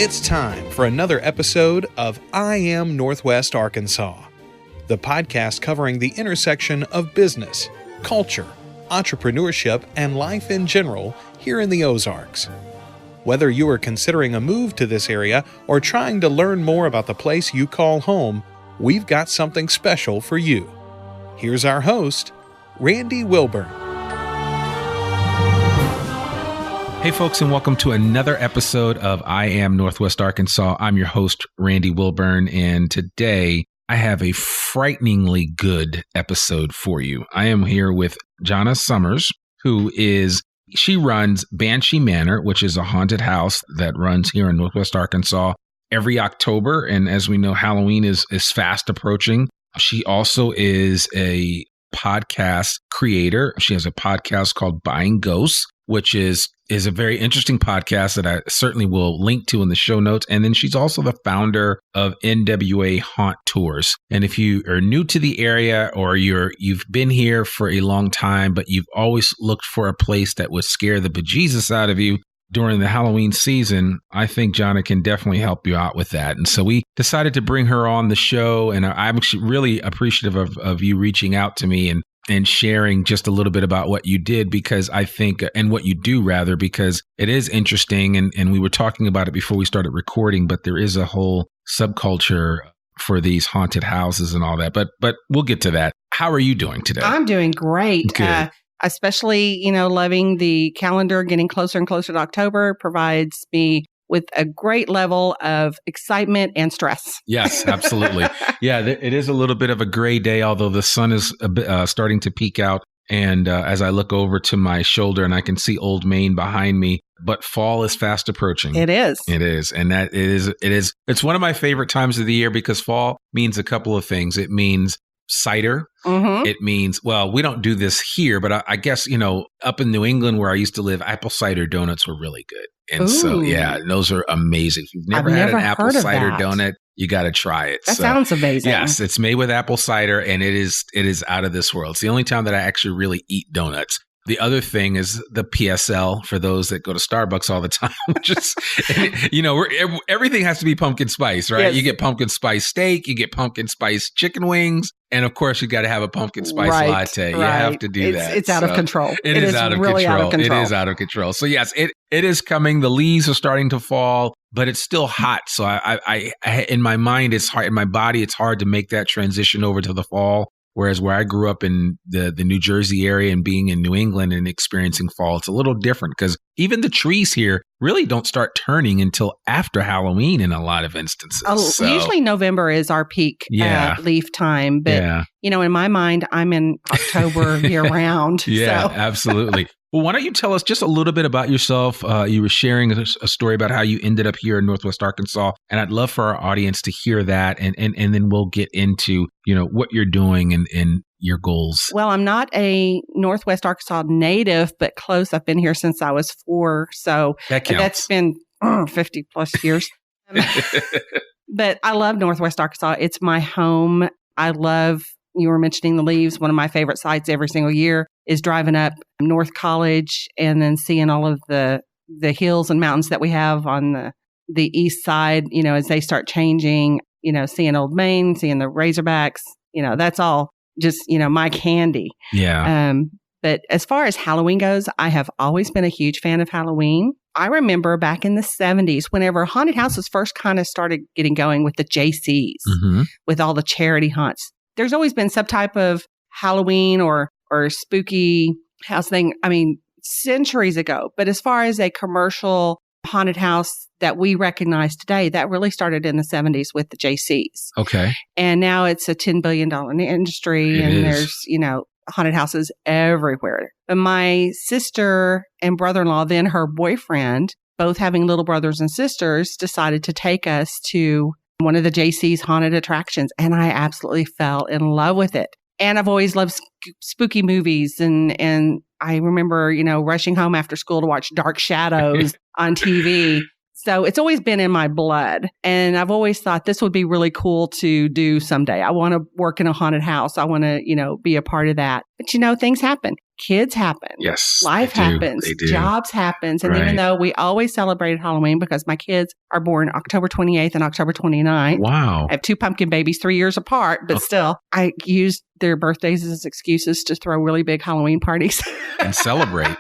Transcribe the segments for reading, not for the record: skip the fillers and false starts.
It's time for another episode of I Am Northwest Arkansas, the podcast covering the intersection of business, culture, entrepreneurship, and life in general here in the Ozarks. Whether you are considering a move to this area or trying to learn more about the place you call home, we've got something special for you. Here's our host, Randy Wilburn. Hey folks, and welcome to another episode of I Am Northwest Arkansas. I'm your host, Randy Wilburn, and today I have a frighteningly good episode for you. I am here with Jonna Summers, she runs Banshee Manor, which is a haunted house that runs here in Northwest Arkansas every October. And as we know, Halloween is fast approaching. She also is a podcast creator. She has a podcast called Buying Ghosts, which is a very interesting podcast that I certainly will link to in the show notes. And then she's also the founder of NWA Haunt Tours. And if you are new to the area or you've been here for a long time, but you've always looked for a place that would scare the bejesus out of you during the Halloween season, I think Jonna can definitely help you out with that. And so we decided to bring her on the show. And I'm actually really appreciative of you reaching out to me and sharing just a little bit about what you did, because I think, and what you do rather, because it is interesting. And we were talking about it before we started recording, but there is a whole subculture for these haunted houses and all that. But we'll get to that. How are you doing today? I'm doing great. Good. Especially, loving the calendar getting closer and closer to October provides me with a great level of excitement and stress. Yes, absolutely. Yeah, it is a little bit of a gray day, although the sun is starting to peek out. And as I look over to my shoulder and I can see Old Main behind me, but fall is fast approaching. It is. It is. And it's one of my favorite times of the year because fall means a couple of things. It means cider. Mm-hmm. It means, well, we don't do this here, but I guess, up in New England where I used to live, apple cider donuts were really good. And so, yeah, those are amazing. If you've never had an apple cider donut, you got to try it. That sounds amazing. Yes, it's made with apple cider and it is out of this world. It's the only time that I actually really eat donuts. The other thing is the PSL for those that go to Starbucks all the time, which is, everything has to be pumpkin spice, right? Yes. You get pumpkin spice steak, you get pumpkin spice chicken wings, and of course you got to have a pumpkin spice latte. You have to do that. It's out of control. It is out of really control. Out of control. It is out of control. So yes, it is coming. The leaves are starting to fall, but it's still hot. So I in my mind, it's hard. In my body, it's hard to make that transition over to the fall. Whereas where I grew up in the New Jersey area and being in New England and experiencing fall, it's a little different because even the trees here really don't start turning until after Halloween in a lot of instances. Usually November is our peak leaf time. But, in my mind, I'm in October year round. Yeah, absolutely. Well, why don't you tell us just a little bit about yourself? You were sharing a story about how you ended up here in Northwest Arkansas, and I'd love for our audience to hear that, and then we'll get into what you're doing and your goals. Well, I'm not a Northwest Arkansas native, but close. I've been here since I was 4, so that's been 50 plus years. But I love Northwest Arkansas. It's my home. I love. You were mentioning the leaves. One of my favorite sites every single year is driving up North College and then seeing all of the hills and mountains that we have on the east side, as they start changing, seeing Old Main, seeing the Razorbacks, that's all just, my candy. Yeah. But as far as Halloween goes, I have always been a huge fan of Halloween. I remember back in the 70s, whenever haunted houses first kind of started getting going with the JCs, with all the charity haunts. There's always been some type of Halloween or spooky house thing, centuries ago. But as far as a commercial haunted house that we recognize today, that really started in the 70s with the JCs. Okay. And now it's a $10 billion industry there's, haunted houses everywhere. But my sister and brother-in-law, then her boyfriend, both having little brothers and sisters, decided to take us to one of the JC's haunted attractions. And I absolutely fell in love with it. And I've always loved spooky movies. And I remember, rushing home after school to watch Dark Shadows on TV. So it's always been in my blood. And I've always thought this would be really cool to do someday. I want to work in a haunted house. I want to, be a part of that. But things happen. Kids happen. Yes. Life happens. Jobs happens. And even though we always celebrated Halloween because my kids are born October 28th and October 29th. Wow. I have 2 pumpkin babies 3 years apart, but still I used their birthdays as excuses to throw really big Halloween parties. And celebrate.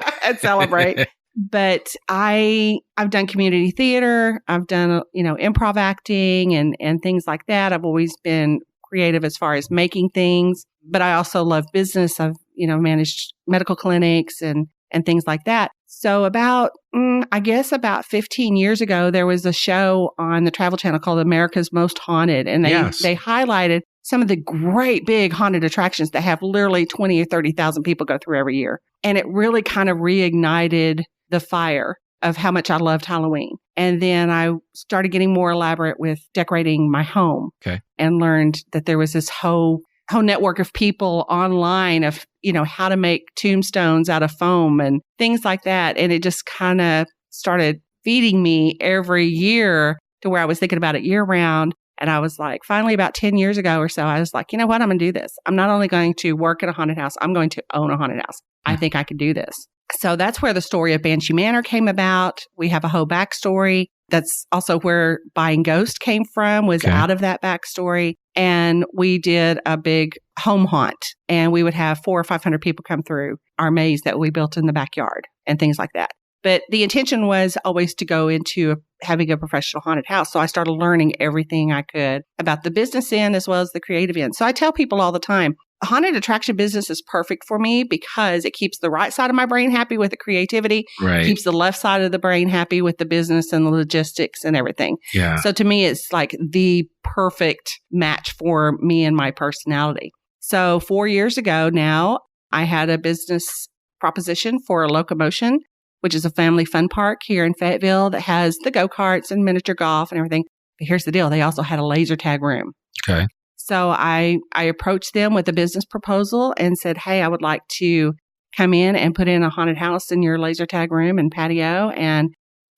But I've done community theater. I've done, improv acting and things like that. I've always been creative as far as making things, but I also love business. I've, managed medical clinics and things like that. So about 15 years ago, there was a show on the Travel Channel called America's Most Haunted. And they highlighted some of the great big haunted attractions that have literally 20 or 30,000 people go through every year. And it really kind of reignited the fire of how much I loved Halloween. And then I started getting more elaborate with decorating my home and learned that there was this whole network of people online of, how to make tombstones out of foam and things like that. And it just kind of started feeding me every year to where I was thinking about it year round. And I was like, finally, about 10 years ago or so, I was like, you know what? I'm going to do this. I'm not only going to work in a haunted house, I'm going to own a haunted house. I think I could do this. So that's where the story of Banshee Manor came about. We have a whole backstory. That's also where Buying Ghost came from, was out of that backstory. And we did a big home haunt, and we would have 400 or 500 people come through our maze that we built in the backyard and things like that. But the intention was always to go into having a professional haunted house. So I started learning everything I could about the business end as well as the creative end. So I tell people all the time, a haunted attraction business is perfect for me because it keeps the right side of my brain happy with the creativity, keeps the left side of the brain happy with the business and the logistics and everything. Yeah. So to me, it's like the perfect match for me and my personality. So 4 years ago now, I had a business proposition for a Locomotion, which is a family fun park here in Fayetteville that has the go-karts and miniature golf and everything. But here's the deal. They also had a laser tag room. Okay. So I approached them with a business proposal and said, hey, I would like to come in and put in a haunted house in your laser tag room and patio. And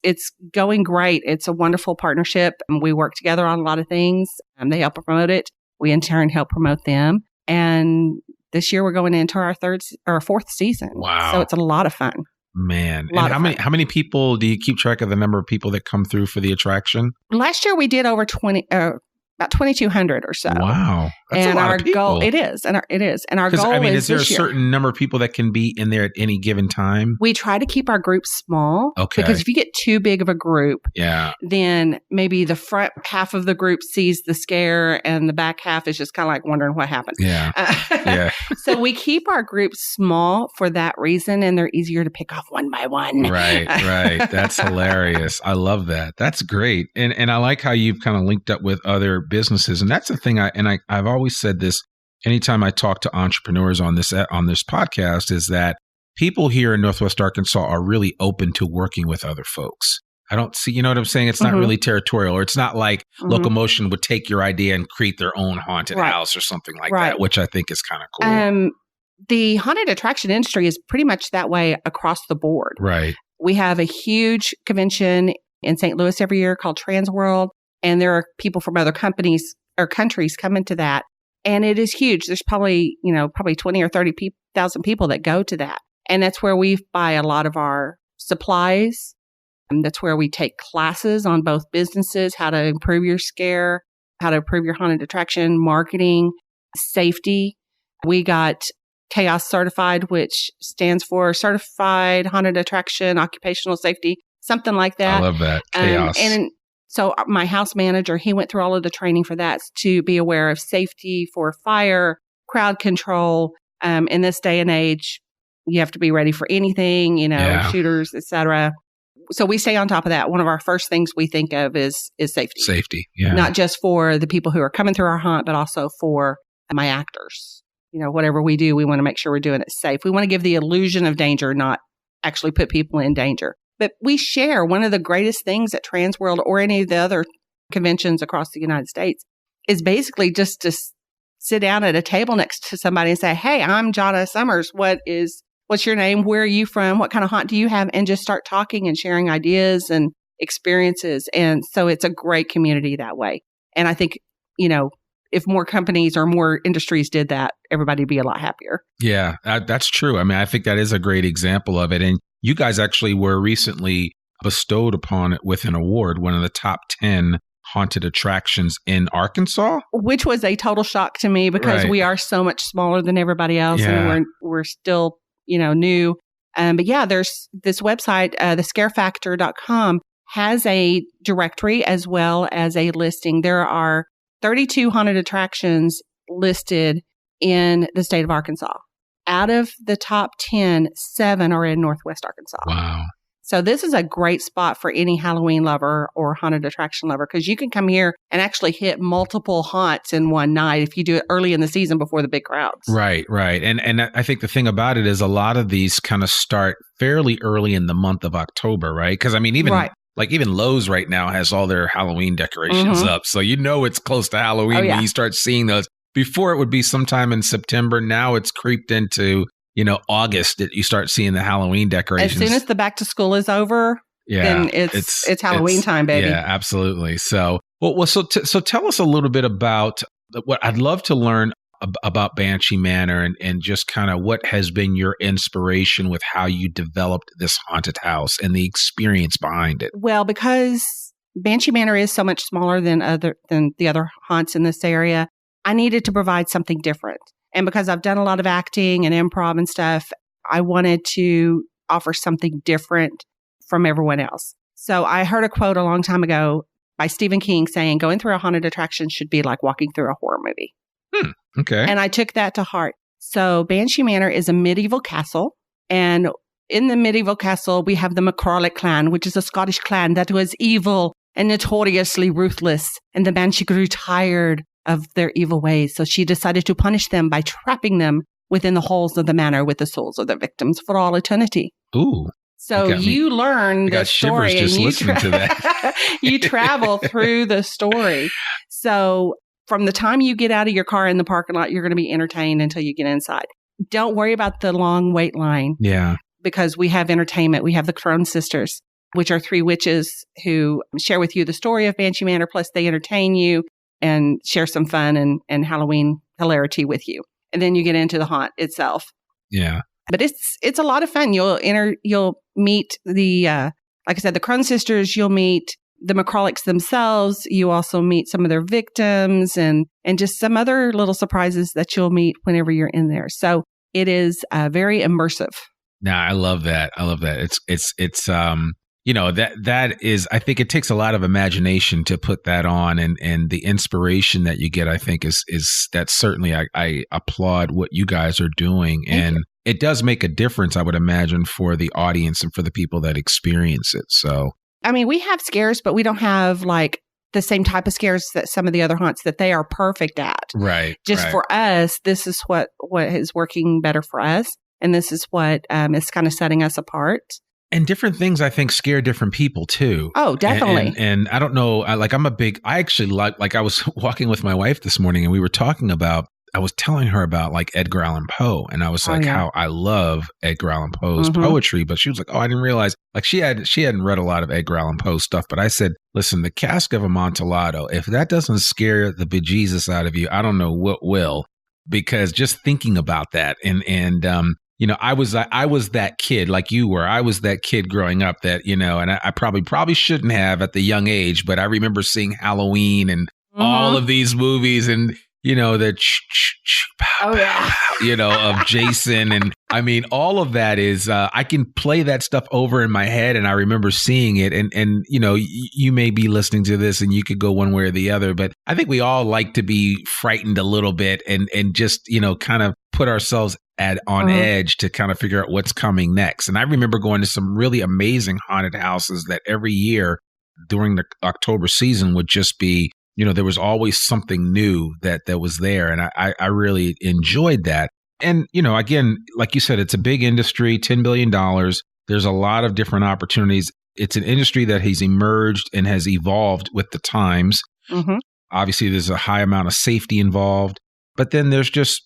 it's going great. It's a wonderful partnership. And we work together on a lot of things. They help promote it. We in turn help promote them. And this year we're going into our fourth season. Wow. So it's a lot of fun. Man. And how many people do you keep track of the number of people that come through for the attraction? Last year we did over about 2,200 or so. Wow. That's a lot of people. Goal, it is. And our goal is there a certain number of people that can be in there at any given time? We try to keep our group small. Okay. Because if you get too big of a group, then maybe the front half of the group sees the scare and the back half is just kind of like wondering what happened. Yeah. So we keep our groups small for that reason, and they're easier to pick off one by one. Right. That's hilarious. I love that. That's great. And I like how you've kind of linked up with other businesses. And that's the thing I've always said this anytime I talk to entrepreneurs on this podcast, is that people here in Northwest Arkansas are really open to working with other folks. I don't see, you know what I'm saying? It's not really territorial, or it's not like Locomotion would take your idea and create their own haunted house or something like that, which I think is kind of cool. The haunted attraction industry is pretty much that way across the board. Right. We have a huge convention in St. Louis every year called Transworld. And there are people from other companies or countries coming to that. And it is huge. There's probably 20 or 30,000 people that go to that. And that's where we buy a lot of our supplies. And that's where we take classes on both businesses, how to improve your scare, how to improve your haunted attraction, marketing, safety. We got Chaos Certified, which stands for Certified Haunted Attraction Occupational Safety, something like that. I love that. Chaos. So my house manager, he went through all of the training for that to be aware of safety for fire, crowd control. In this day and age, you have to be ready for anything, shooters, etc. So we stay on top of that. One of our first things we think of is safety. Safety, yeah. Not just for the people who are coming through our haunt, but also for my actors. Whatever we do, we want to make sure we're doing it safe. We want to give the illusion of danger, not actually put people in danger. But we share one of the greatest things at Transworld or any of the other conventions across the United States is basically just to sit down at a table next to somebody and say, hey, I'm Jonna Summers. What's your name? Where are you from? What kind of haunt do you have? And just start talking and sharing ideas. And experiences. And so it's a great community that way. And I think, if more companies or more industries did that, everybody would be a lot happier. Yeah, that's true. I mean, I think that is a great example of it. And you guys actually were recently bestowed upon it with an award, one of the top 10 haunted attractions in Arkansas. Which was a total shock to me because we are so much smaller than everybody else and we're still, new. But yeah, there's this website, thescarefactor.com has a directory as well as a listing. There are 32 haunted attractions listed in the state of Arkansas. Out of the top 10, 7 are in Northwest Arkansas. Wow. So this is a great spot for any Halloween lover or haunted attraction lover because you can come here and actually hit multiple haunts in one night if you do it early in the season before the big crowds. Right. And I think the thing about it is a lot of these kind of start fairly early in the month of October, right? Because I mean, even Lowe's right now has all their Halloween decorations up. So it's close to Halloween when you start seeing those. Before it would be sometime in September. Now it's creeped into, August that you start seeing the Halloween decorations. As soon as the back to school is over, then it's Halloween time, baby. Yeah, absolutely. So, so tell us a little bit about what I'd love to learn about Banshee Manor and just kind of what has been your inspiration with how you developed this haunted house and the experience behind it. Well, because Banshee Manor is so much smaller than the other haunts in this area, I needed to provide something different. And because I've done a lot of acting and improv and stuff, I wanted to offer something different from everyone else. So I heard a quote a long time ago by Stephen King saying, going through a haunted attraction should be like walking through a horror movie. Okay. And I took that to heart. So Banshee Manor is a medieval castle. And in the medieval castle, we have the MacCarlick clan, which is a Scottish clan that was evil and notoriously ruthless. And the Banshee grew tired of their evil ways. So she decided to punish them by trapping them within the halls of the manor with the souls of their victims for all eternity. Ooh. So you learn the story and listening to that. You travel through the story. So from the time you get out of your car in the parking lot, you're going to be entertained until you get inside. Don't worry about the long wait line. Yeah. Because we have entertainment. We have the Crone Sisters, which are 3 witches who share with you the story of Banshee Manor, plus they entertain you and share some fun and Halloween hilarity with you. And then you get into the haunt itself. Yeah. But it's a lot of fun. You'll meet the, like I said, the Crone Sisters, you'll meet the MacCarlicks themselves. You also meet some of their victims and just some other little surprises that you'll meet whenever you're in there. So it is very immersive. Nah, I love that. It's that is, I think it takes a lot of imagination to put that on and the inspiration that you get, I think is that certainly I applaud what you guys are doing. And it does make a difference, I would imagine, for the audience and for the people that experience it. So, I mean, we have scares, but we don't have like the same type of scares that some of the other haunts that they are perfect at. Right. Just for us, this is what is working better for us. And this is what is kind of setting us apart. And different things, I think, scare different people too. Oh, definitely. And I don't know, I actually like I was walking with my wife this morning and we were talking about, I was telling her about like Edgar Allan Poe. And I was like, how I love Edgar Allan Poe's poetry. But she was like, oh, I didn't realize, like she hadn't read a lot of Edgar Allan Poe stuff. But I said, listen, the Cask of Amontillado, if that doesn't scare the bejesus out of you, I don't know what will. Because just thinking about that I was that kid like you were. I was that kid growing up that, and I probably shouldn't have at the young age, but I remember seeing Halloween and all of these movies and, the of Jason. And I mean, all of that is, I can play that stuff over in my head and I remember seeing it and you may be listening to this and you could go one way or the other, but I think we all like to be frightened a little bit and just, kind of put ourselves on edge to kind of figure out what's coming next. And I remember going to some really amazing haunted houses that every year during the October season would just be, there was always something new that was there. And I really enjoyed that. And, again, like you said, it's a big industry, $10 billion. There's a lot of different opportunities. It's an industry that has emerged and has evolved with the times. Mm-hmm. Obviously, there's a high amount of safety involved, but then there's just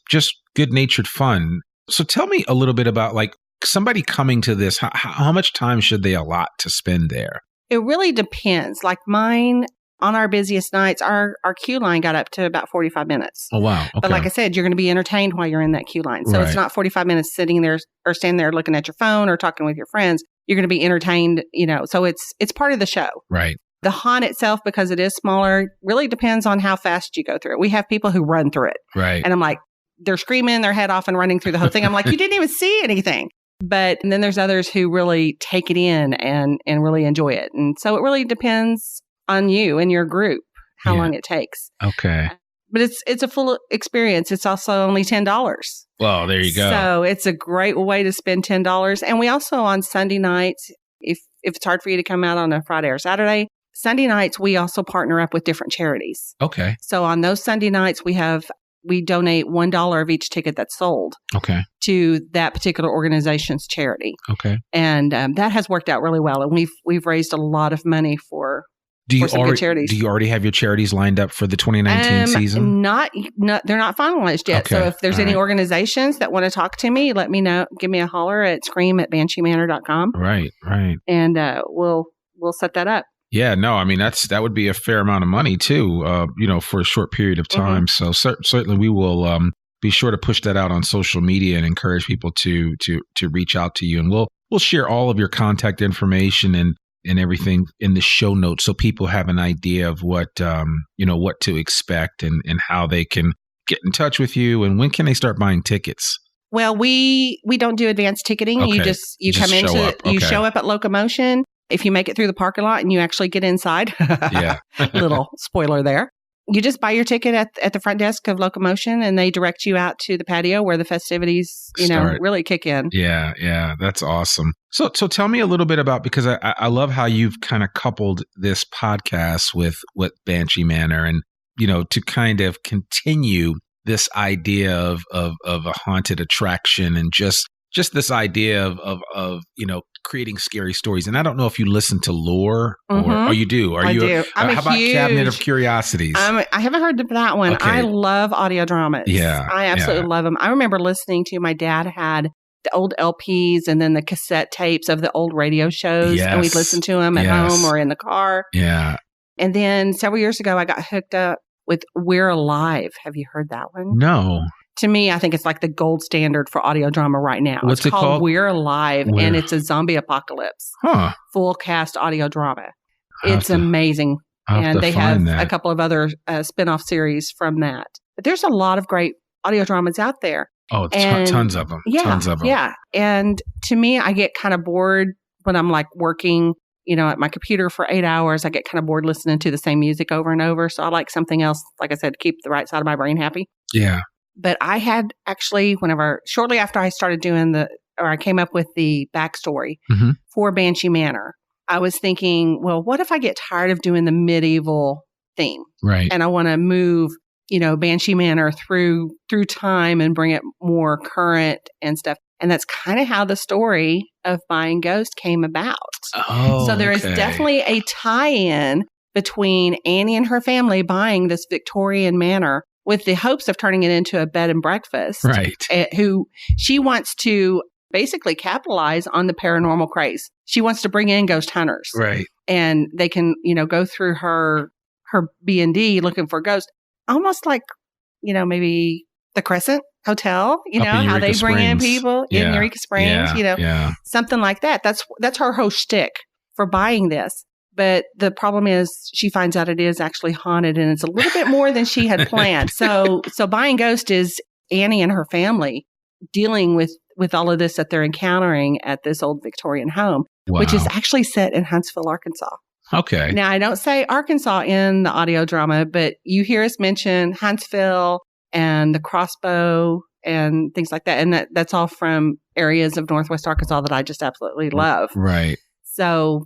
good-natured fun. So tell me a little bit about like somebody coming to this, how much time should they allot to spend there? It really depends. Like mine, on our busiest nights, our queue line got up to about 45 minutes. Oh, wow. Okay. But like I said, you're going to be entertained while you're in that queue line. So it's not 45 minutes sitting there or standing there looking at your phone or talking with your friends. You're going to be entertained, so it's part of the show. Right. The haunt itself, because it is smaller, really depends on how fast you go through it. We have people who run through it. Right. And I'm like, they're screaming their head off and running through the whole thing. I'm like, you didn't even see anything. And then there's others who really take it in and really enjoy it. And so it really depends on you and your group, how long it takes. Okay. But it's a full experience. It's also only $10. Well, there you go. So it's a great way to spend $10. And we also on Sunday nights, if it's hard for you to come out on a Friday or Saturday, Sunday nights, we also partner up with different charities. Okay. So on those Sunday nights, we donate $1 of each ticket that's sold to that particular organization's charity. Okay. And that has worked out really well. And we've raised a lot of money for some good charities. Do you already have your charities lined up for the 2019 season? Not, they're not finalized yet. Okay. So if there's any organizations that want to talk to me, let me know. Give me a holler at scream@bansheemanor.com. Right. And we'll set that up. Yeah, no, I mean, that would be a fair amount of money too, for a short period of time. So certainly we will be sure to push that out on social media and encourage people to reach out to you. And we'll share all of your contact information and everything in the show notes so people have an idea of what to expect and how they can get in touch with you and when can they start buying tickets. Well, we don't do advanced ticketing. Okay. You come into you show up at Locomotion. If you make it through the parking lot and you actually get inside, little spoiler there, you just buy your ticket at the front desk of Locomotion and they direct you out to the patio where the festivities, really kick in. Yeah. That's awesome. So tell me a little bit about, because I love how you've kind of coupled this podcast with Banshee Manor and, to kind of continue this idea of a haunted attraction and just this idea of creating scary stories. And I don't know if you listen to lore or you do. I do. How about Cabinet of Curiosities? I haven't heard of that one. Okay. I love audio dramas. Yeah. I absolutely love them. I remember listening to, my dad had the old LPs and then the cassette tapes of the old radio shows. Yes. And we'd listen to them at home or in the car. Yeah. And then several years ago, I got hooked up with We're Alive. Have you heard that one? No. To me, I think it's like the gold standard for audio drama right now. What's it called? We're Alive, and it's a zombie apocalypse. Full cast audio drama. It's amazing. And they have a couple of other spin-off series from that. But there's a lot of great audio dramas out there. Oh, tons of them. Yeah, tons of them. Yeah. And to me, I get kind of bored when I'm like working, at my computer for 8 hours. I get kind of bored listening to the same music over and over. So I like something else, like I said, to keep the right side of my brain happy. Yeah. But I had actually, shortly after I started doing I came up with the backstory for Banshee Manor, I was thinking, well, what if I get tired of doing the medieval theme? Right. And I want to move, Banshee Manor through time and bring it more current and stuff. And that's kind of how the story of Buying Ghost came about. Oh, so there is definitely a tie-in between Annie and her family buying this Victorian manor with the hopes of turning it into a bed and breakfast. Right. Who she wants to basically capitalize on the paranormal craze. She wants to bring in ghost hunters. Right. And they can, go through her B&D looking for ghosts. Almost like, maybe the Crescent Hotel, how they bring in people in Eureka Springs, something like that. That's her whole shtick for buying this. But the problem is she finds out it is actually haunted and it's a little bit more than she had planned. So Buying Ghost is Annie and her family dealing with all of this that they're encountering at this old Victorian home, which is actually set in Huntsville, Arkansas. Okay. Now, I don't say Arkansas in the audio drama, but you hear us mention Huntsville and the Crossbow and things like that. And that's all from areas of Northwest Arkansas that I just absolutely love. Right. So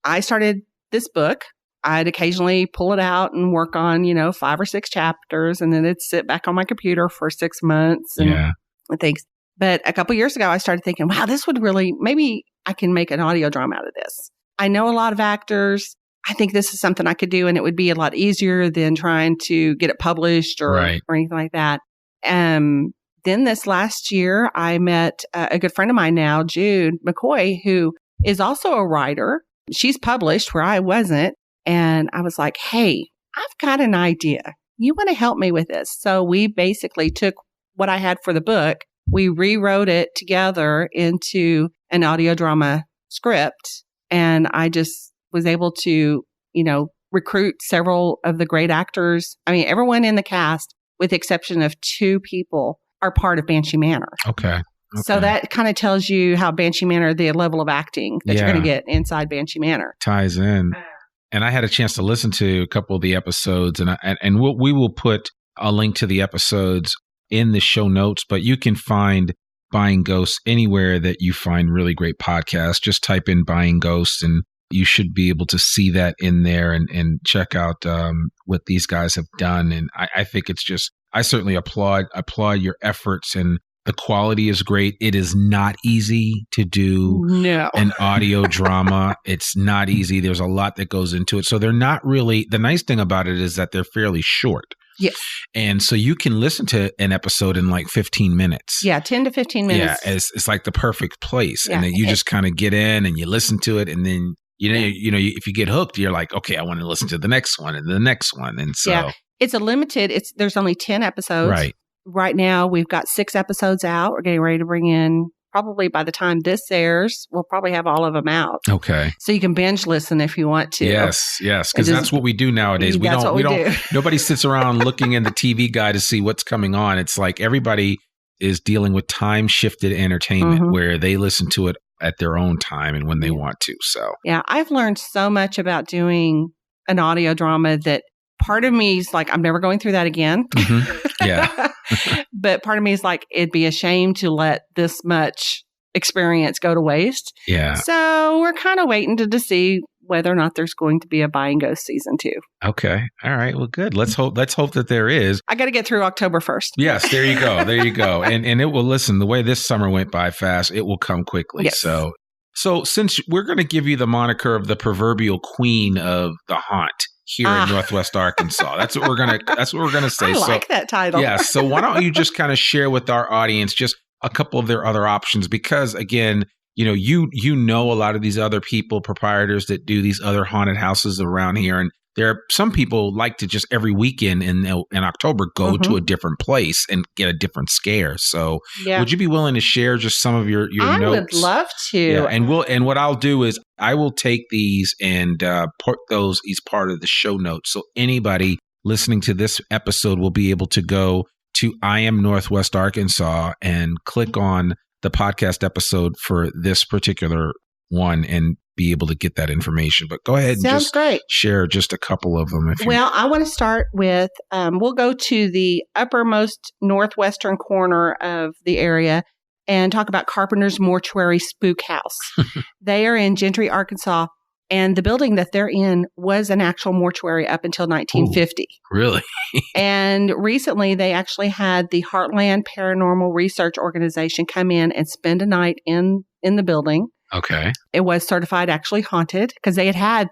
I started this book. I'd occasionally pull it out and work on, 5 or 6 chapters, and then it'd sit back on my computer for 6 months and things. But a couple years ago, I started thinking, wow, this would maybe I can make an audio drama out of this. I know a lot of actors. I think this is something I could do, and it would be a lot easier than trying to get it published or anything like that. Then this last year, I met a good friend of mine now, Jude McCoy, who is also a writer. she's published where I wasn't. And I was like, hey, I've got an idea. You want to help me with this? So we basically took what I had for the book. We rewrote it together into an audio drama script. And I just was able to, recruit several of the great actors. I mean, everyone in the cast, with the exception of 2 people, are part of Banshee Manor. Okay. So that kind of tells you how Banshee Manor, the level of acting that you're going to get inside Banshee Manor. Ties in. And I had a chance to listen to a couple of the episodes, and we will put a link to the episodes in the show notes, but you can find Buying Ghosts anywhere that you find really great podcasts. Just type in Buying Ghosts and you should be able to see that in there and check out what these guys have done. And I think it's just, I certainly applaud your efforts, and the quality is great. It is not easy to do an audio drama. It's not easy. There's a lot that goes into it. So they're not really, the nice thing about it is that they're fairly short. Yes. And so you can listen to an episode in like 15 minutes. Yeah, 10 to 15 minutes. Yeah, it's like the perfect place. Yeah. And then you just kind of get in and you listen to it, and then if you get hooked, you're like, okay, I want to listen to the next one and the next one. And so it's a limited, there's only 10 episodes. Right. Right now we've got 6 episodes out. We're getting ready to bring in, probably by the time this airs, we'll probably have all of them out. Okay. So you can binge listen if you want to. Yes. Because that's what we do nowadays. We don't nobody sits around looking in the TV guide to see what's coming on. It's like everybody is dealing with time shifted entertainment where they listen to it at their own time and when they want to. So yeah, I've learned so much about doing an audio drama that part of me is like, I'm never going through that again. Yeah. But part of me is like, it'd be a shame to let this much experience go to waste. Yeah. So we're kind of waiting to see whether or not there's going to be a Buying Ghost season 2. Okay. All right. Well, good. Let's hope that there is. I got to get through October 1st. Yes. There you go. And it will, listen, the way this summer went by fast, it will come quickly. Yes. So since we're going to give you the moniker of the proverbial queen of the haunt here in Northwest Arkansas, that's what we're gonna say. I like that title. Yeah. So why don't you just kind of share with our audience just a couple of their other options? Because again, you know a lot of these other people, proprietors that do these other haunted houses around here, and there are some people like to just every weekend in October go to a different place and get a different scare. So would you be willing to share just some of your notes? I would love to. Yeah, and what I'll do is I will take these and put those as part of the show notes. So anybody listening to this episode will be able to go to I Am Northwest Arkansas and click on the podcast episode for this particular one and be able to get that information. But go ahead and just great. Share just a couple of them. Well, I want to start with, we'll go to the uppermost northwestern corner of the area and talk about Carpenter's Mortuary Spook House. They are in Gentry, Arkansas, and the building that they're in was an actual mortuary up until 1950. Ooh, really? And recently they actually had the Heartland Paranormal Research Organization come in and spend a night in the building. Okay. It was certified actually haunted because they've had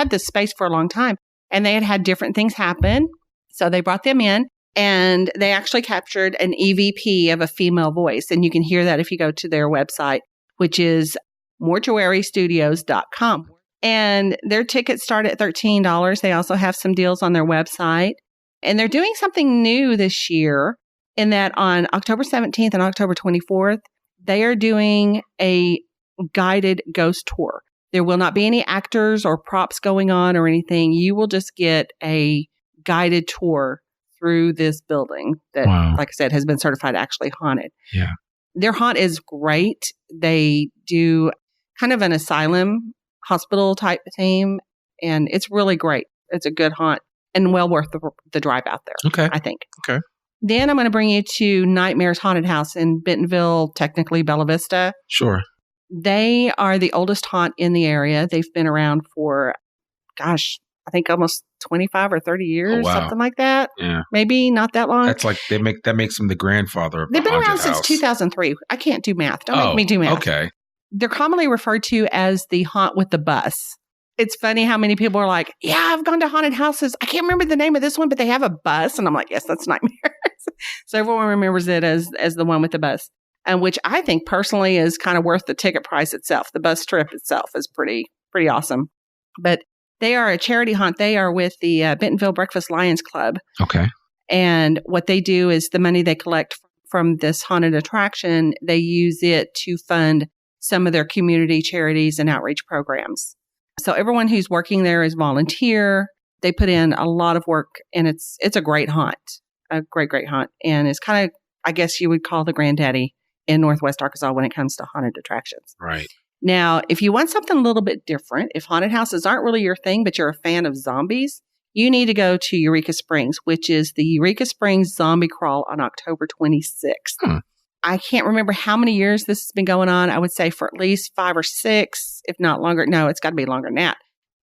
this space for a long time and they had different things happen. So they brought them in and they actually captured an EVP of a female voice. And you can hear that if you go to their website, which is mortuarystudios.com. And their tickets start at $13. They also have some deals on their website. And they're doing something new this year in that on October 17th and October 24th, they are doing a guided ghost tour. There will not be any actors or props going on or anything. You will just get a guided tour through this building that, like I said, has been certified actually haunted. Yeah. Their haunt is great. They do kind of an asylum hospital type theme, and it's really great. It's a good haunt and well worth the drive out there. Okay. I think. Okay. Then I'm going to bring you to Nightmares Haunted House in Bentonville, technically Bella Vista. Sure. They are the oldest haunt in the area. They've been around for, I think almost 25 or 30 years, something like that. Yeah. Maybe not that long. That's like, that makes them the grandfather of They've the been around house. since 2003. I can't do math. Don't make me do math. Okay. They're commonly referred to as the haunt with the bus. It's funny how many people are like, yeah, I've gone to haunted houses. I can't remember the name of this one, but they have a bus. And I'm like, yes, that's Nightmares. So everyone remembers it as the one with the bus, and which I think personally is kind of worth the ticket price itself. The bus trip itself is pretty pretty awesome. But they are a charity haunt. They are with the Bentonville Breakfast Lions Club. Okay. And what they do is the money they collect from this haunted attraction, they use it to fund some of their community charities and outreach programs. So everyone who's working there is volunteer. They put in a lot of work, and it's a great haunt, a great, great haunt. And it's kind of, I guess you would call the granddaddy in Northwest Arkansas when it comes to haunted attractions. Right. Now, if you want something a little bit different, if haunted houses aren't really your thing, but you're a fan of zombies, you need to go to Eureka Springs, which is the Eureka Springs Zombie Crawl on October 26th. I can't remember how many years this has been going on. I would say for at least 5 or 6, if not longer. No, it's got to be longer than that.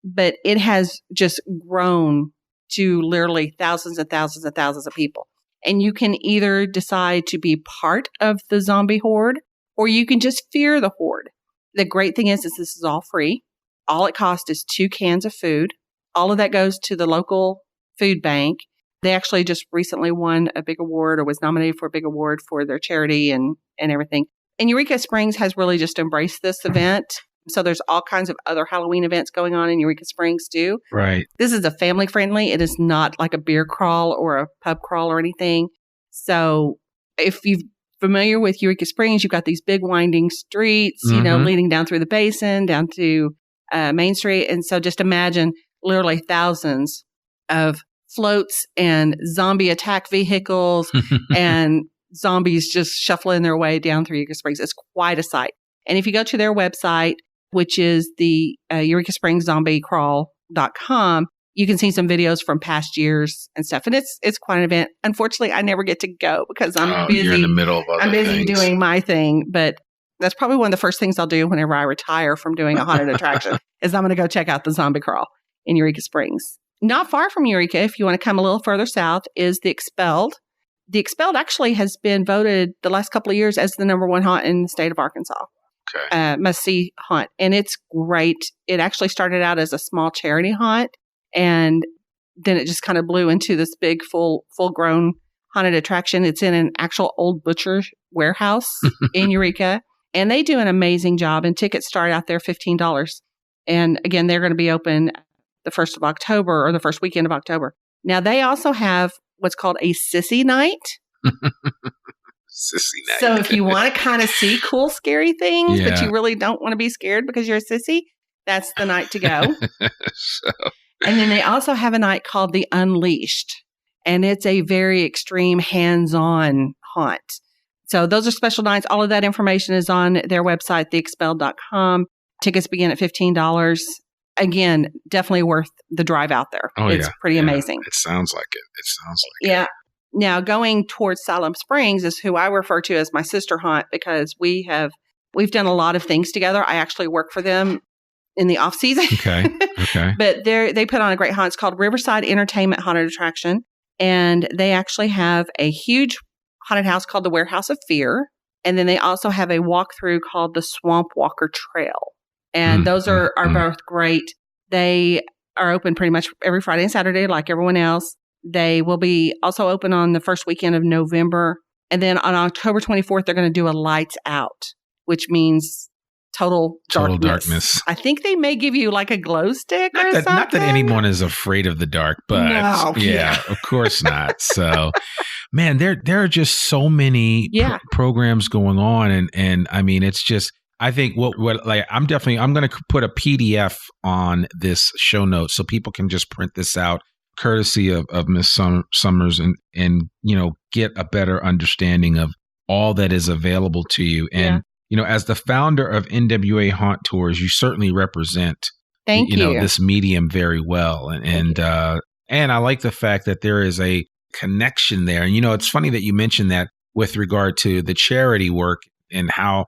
But it has just grown to literally thousands and thousands and thousands of people. And you can either decide to be part of the zombie horde, or you can just fear the horde. The great thing is this is all free. All it costs is 2 cans of food. All of that goes to the local food bank. They actually just recently won a big award, or was nominated for a big award for their charity and everything. And Eureka Springs has really just embraced this event. So there's all kinds of other Halloween events going on in Eureka Springs too. Right. This is a family friendly. It is not like a beer crawl or a pub crawl or anything. So if you're familiar with Eureka Springs, you've got these big winding streets, leading down through the basin, down to Main Street. And so just imagine literally thousands of floats and zombie attack vehicles and zombies just shuffling their way down through Eureka Springs. It's quite a sight. And if you go to their website, which is the Eureka Springs zombiecrawl.com, you can see some videos from past years and stuff. And it's quite an event. Unfortunately, I never get to go because I'm busy. You're in the middle of other things. Doing my thing. But that's probably one of the first things I'll do whenever I retire from doing a haunted attraction is I'm going to go check out the zombie crawl in Eureka Springs. Not far from Eureka, if you want to come a little further south, is the Expelled. The Expelled actually has been voted the last couple of years as the #1 haunt in the state of Arkansas. Okay. Must-see haunt. And it's great. It actually started out as a small charity haunt, and then it just kind of blew into this big, full-grown haunted attraction. It's in an actual old butcher warehouse in Eureka, and they do an amazing job, and tickets start out there $15. And again, they're going to be open the 1st of October or the first weekend of October. Now, they also have what's called a Sissy Night. Sissy night. So if you want to kind of see cool, scary things, but you really don't want to be scared because you're a sissy, that's the night to go. And then they also have a night called the Unleashed, and it's a very extreme hands-on haunt. So those are special nights. All of that information is on their website, theexpelled.com. Tickets begin at $15. Again, definitely worth the drive out there. Oh, it's pretty amazing. It sounds like it. Yeah. Now, going towards Siloam Springs is who I refer to as my sister haunt because we've done a lot of things together. I actually work for them in the off season. Okay. But they put on a great haunt. It's called Riverside Entertainment Haunted Attraction. And they actually have a huge haunted house called the Warehouse of Fear. And then they also have a walkthrough called the Swamp Walker Trail. And those are both great. They are open pretty much every Friday and Saturday like everyone else. They will be also open on the first weekend of November. And then on October 24th, they're going to do a lights out, which means total darkness. I think they may give you like a glow stick or something. Not that anyone is afraid of the dark, but of course not. So, man, there are just so many programs going on. And I mean, it's just, I think I'm going to put a PDF on this show note so people can just print this out, courtesy of Miss Summers, and get a better understanding of all that is available to you. And as the founder of NWA Haunt Tours, you certainly represent this medium very well. And I like the fact that there is a connection there. And it's funny that you mentioned that with regard to the charity work and how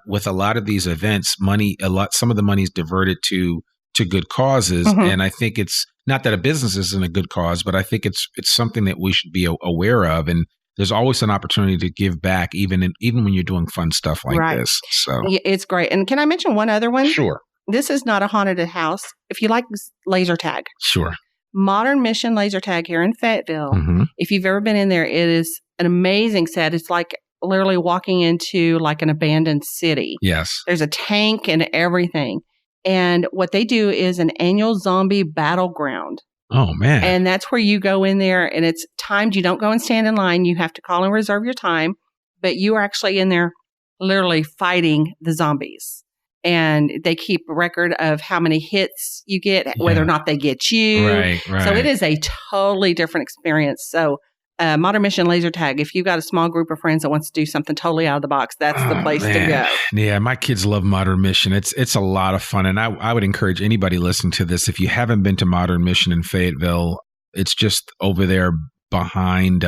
with a lot of these events, some of the money is diverted to good causes. And I think it's not that a business isn't a good cause, but I think it's something that we should be aware of. And there's always an opportunity to give back, even when you're doing fun stuff like this. So it's great. And can I mention one other one? Sure. This is not a haunted house. If you like laser tag. Sure. Modern Mission Laser Tag here in Fayetteville. If you've ever been in there, it is an amazing set. It's like literally walking into like an abandoned city. Yes. There's a tank and everything. And what they do is an annual zombie battleground. Oh, man. And that's where you go in there, and it's timed. You don't go and stand in line. You have to call and reserve your time, but you are actually in there literally fighting the zombies. And they keep a record of how many hits you get, whether or not they get you. Right. So it is a totally different experience. So Modern Mission Laser Tag, if you've got a small group of friends that wants to do something totally out of the box, that's the place to go. Yeah, my kids love Modern Mission. It's a lot of fun. And I would encourage anybody listening to this, if you haven't been to Modern Mission in Fayetteville, it's just over there behind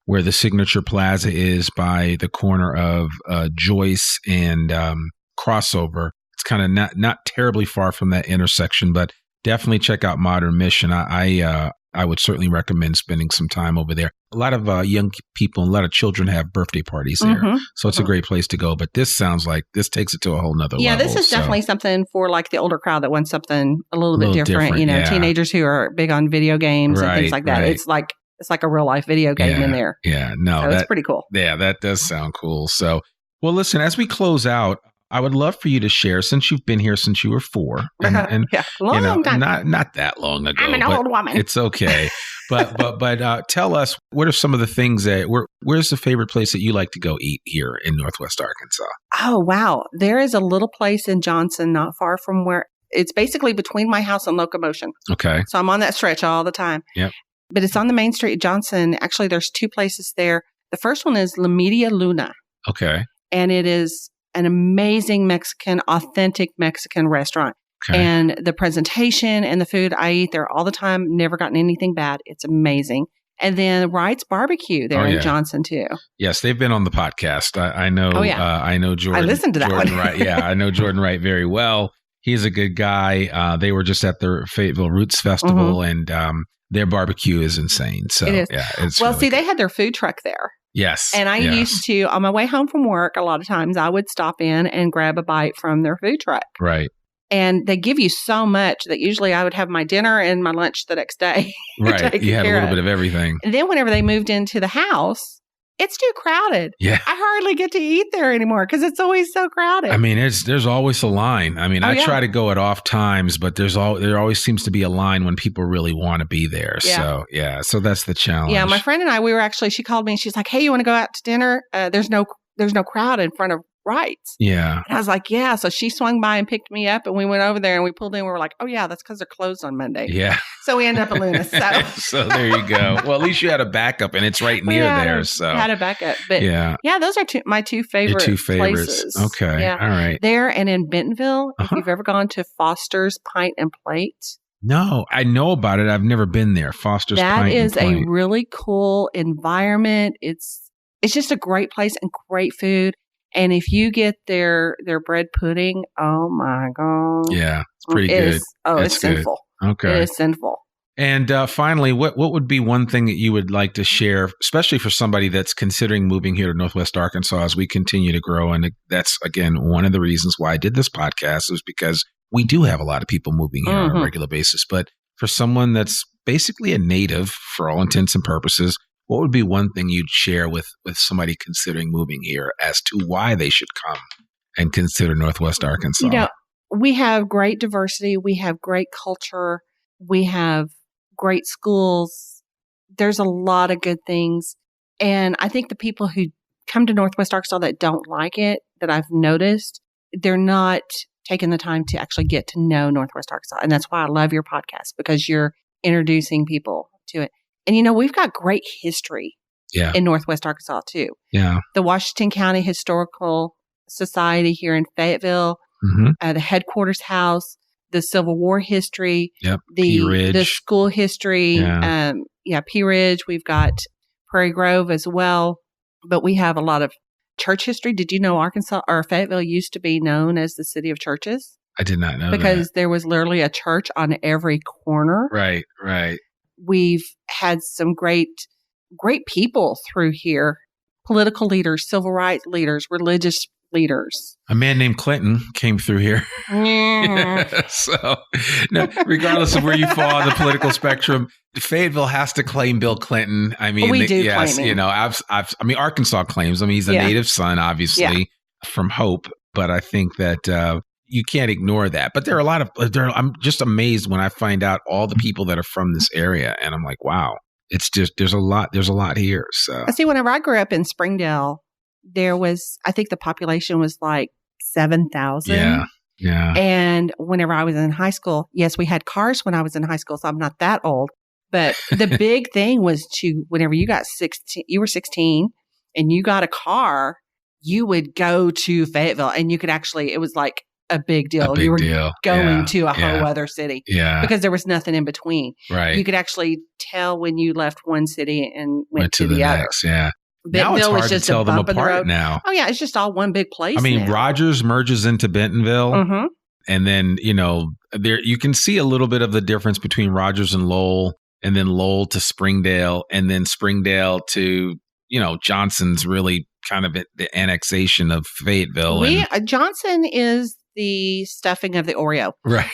where the Signature Plaza is by the corner of Joyce and Crossover. It's kind of not terribly far from that intersection, but definitely check out Modern Mission. I would certainly recommend spending some time over there. A lot of young people and a lot of children have birthday parties there. So it's a great place to go. But this sounds like this takes it to a whole nother level. Yeah, this is definitely something for like the older crowd that wants something a little bit different. Teenagers who are big on video games and things like that. It's like a real life video game in there. Yeah, no. So it's pretty cool. Yeah, that does sound cool. So, well, listen, as we close out, I would love for you to share, since you've been here since you were 4, and long time. not that long ago. I'm an old woman. It's okay, but tell us, what are some of the things where's the favorite place that you like to go eat here in Northwest Arkansas? Oh wow, there is a little place in Johnson, not far from where it's basically between my house and Locomotion. Okay, so I'm on that stretch all the time. Yep, but it's on the main street of Johnson. Actually, there's 2 places there. The first one is La Media Luna. Okay, and it is an amazing authentic Mexican restaurant. Okay. And the presentation and the food, I eat there all the time. Never gotten anything bad. It's amazing. And then Wright's Barbecue there in Johnson too. Yes, they've been on the podcast. I know. I know Jordan. I listened to that Jordan one. Wright. Yeah, I know Jordan Wright very well. He's a good guy. They were just at the Fayetteville Roots Festival, and their barbecue is insane. So it is. Yeah, it's well. Really see, good. They had their food truck there. Yes. And I used to, on my way home from work, a lot of times I would stop in and grab a bite from their food truck. Right. And they give you so much that usually I would have my dinner and my lunch the next day. Right. You had a little bit of everything. And then whenever they moved into the house, it's too crowded. Yeah. I hardly get to eat there anymore because it's always so crowded. I mean, there's always a line. I mean, I try to go at off times, but there always seems to be a line when people really want to be there. Yeah. So that's the challenge. Yeah. My friend and I, she called me and she's like, hey, you want to go out to dinner? There's no crowd in front of Wright's. Yeah. And I was like, yeah. So she swung by and picked me up and we went over there and we pulled in. We were like, oh yeah, that's because they're closed on Monday. Yeah. So we ended up at Luna. So there you go. Well, at least you had a backup and it's right near there. So had a backup. But yeah, those are my 2 favorite places. Okay. Yeah. All right. There and in Bentonville, if you've ever gone to Foster's Pint and Plate. No, I know about it. I've never been there. Foster's Pint and Plate. That is a really cool environment. It's just a great place and great food. And if you get their bread pudding, oh my God. Yeah, it's pretty good. It's sinful. Okay. It is sinful. And finally, what would be one thing that you would like to share, especially for somebody that's considering moving here to Northwest Arkansas as we continue to grow? And that's, again, one of the reasons why I did this podcast is because we do have a lot of people moving here on a regular basis. But for someone that's basically a native for all intents and purposes, what would be one thing you'd share with somebody considering moving here as to why they should come and consider Northwest Arkansas? We have great diversity. We have great culture. We have great schools. There's a lot of good things. And I think the people who come to Northwest Arkansas that don't like it, that I've noticed, they're not taking the time to actually get to know Northwest Arkansas. And that's why I love your podcast, because you're introducing people to it. And, we've got great history in Northwest Arkansas, too. Yeah. The Washington County Historical Society here in Fayetteville, the headquarters house, the Civil War history, the school history, Pea Ridge. We've got Prairie Grove as well. But we have a lot of church history. Did you know Fayetteville used to be known as the city of churches? I did not know because there was literally a church on every corner. Right. We've had some great people through here, political leaders, civil rights leaders, religious leaders. A man named Clinton came through here. So, regardless of where you fall on the political spectrum, Fayetteville has to claim Bill Clinton. I mean, we do claim him. Arkansas claims him. He's a native son, obviously, from Hope. But I think that, you can't ignore that. But there are a lot of, I'm just amazed when I find out all the people that are from this area. And I'm like, wow, it's just, there's a lot here. So I see, whenever I grew up in Springdale, there was, I think the population was like 7,000. Yeah. Yeah. And whenever I was in high school, yes, we had cars when I was in high school, so I'm not that old. But the big thing was whenever you got 16, you were 16 and you got a car, you would go to Fayetteville and you could actually, it was like a big deal. You were going to a whole other city because there was nothing in between. Right. You could actually tell when you left one city and went to the other. Next, yeah. Bentonville now it's hard was just to tell a them bump in the apart road. now. Oh yeah, it's just all one big place. I mean, now. Rogers merges into Bentonville, and then there you can see a little bit of the difference between Rogers and Lowell, and then Lowell to Springdale, and then Springdale to Johnson's really kind of the annexation of Fayetteville. Johnson is the stuffing of the Oreo, right?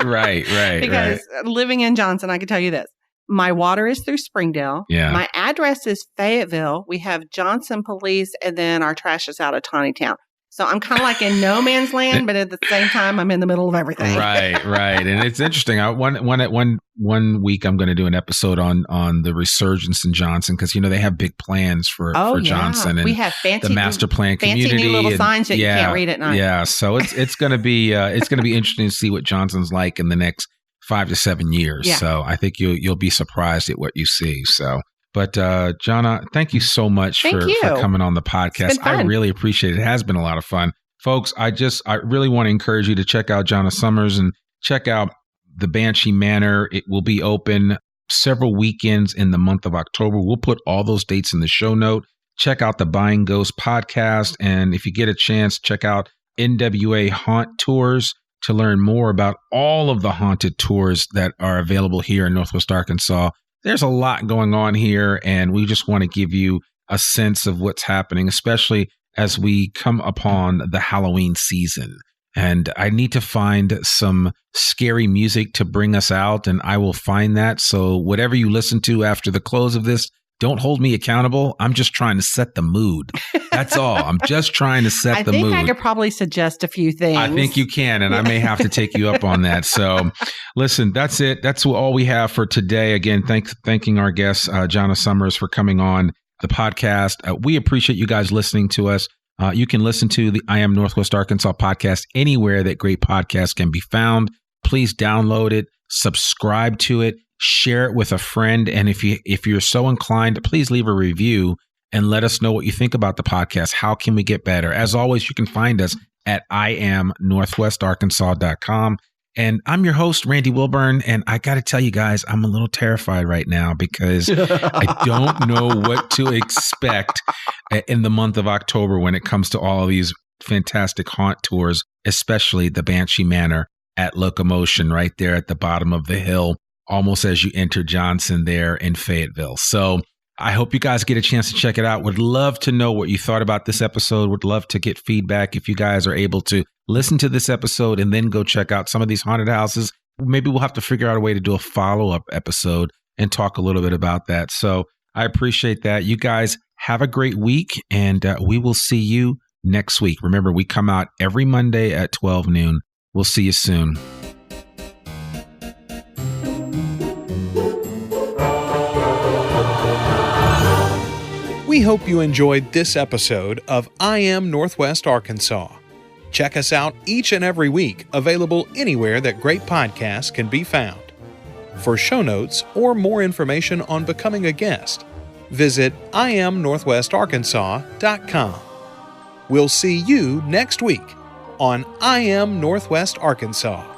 right. Because living in Johnson, I can tell you this. My water is through Springdale. Yeah. My address is Fayetteville. We have Johnson Police, and then our trash is out of Tawnytown. So I'm kind of like in no man's land, but at the same time, I'm in the middle of everything. Right. And it's interesting. One week, I'm going to do an episode on the resurgence in Johnson because they have big plans for Johnson, and we have the master plan community, fancy new little signs that you can't read at night. Yeah, so it's going to be interesting to see what Johnson's like in the next 5 to 7 years. Yeah. So I think you'll be surprised at what you see. So. But Jonna, thank you so much for coming on the podcast. I really appreciate it. It has been a lot of fun. Folks, I really want to encourage you to check out Jonna Summers and check out the Banshee Manor. It will be open several weekends in the month of October. We'll put all those dates in the show note. Check out the Buying Ghost podcast. And if you get a chance, check out NWA Haunt Tours to learn more about all of the haunted tours that are available here in Northwest Arkansas. There's a lot going on here, and we just want to give you a sense of what's happening, especially as we come upon the Halloween season. And I need to find some scary music to bring us out, and I will find that. So whatever you listen to after the close of this, don't hold me accountable. I'm just trying to set the mood. That's all. I'm just trying to set the mood. I think I could probably suggest a few things. I think you can, and I may have to take you up on that. So listen, that's it. That's all we have for today. Again, thanking our guest, Jonna Summers, for coming on the podcast. We appreciate you guys listening to us. You can listen to the I Am Northwest Arkansas podcast anywhere that great podcasts can be found. Please download it, subscribe to it, share it with a friend. And if you're so inclined, please leave a review and let us know what you think about the podcast. How can we get better? As always, you can find us at IamNorthwestArkansas.com. And I'm your host, Randy Wilburn. And I got to tell you guys, I'm a little terrified right now because I don't know what to expect in the month of October when it comes to all of these fantastic haunt tours, especially the Banshee Manor at Locomotion right there at the bottom of the hill, almost as you enter Johnson there in Fayetteville. So I hope you guys get a chance to check it out. Would love to know what you thought about this episode. Would love to get feedback if you guys are able to listen to this episode and then go check out some of these haunted houses. Maybe we'll have to figure out a way to do a follow-up episode and talk a little bit about that. So I appreciate that. You guys have a great week, and we will see you next week. Remember, we come out every Monday at 12 noon. We'll see you soon. We hope you enjoyed this episode of I Am Northwest Arkansas. Check us out each and every week, available anywhere that great podcasts can be found. For show notes or more information on becoming a guest, visit IamNorthwestArkansas.com. We'll see you next week on I Am Northwest Arkansas.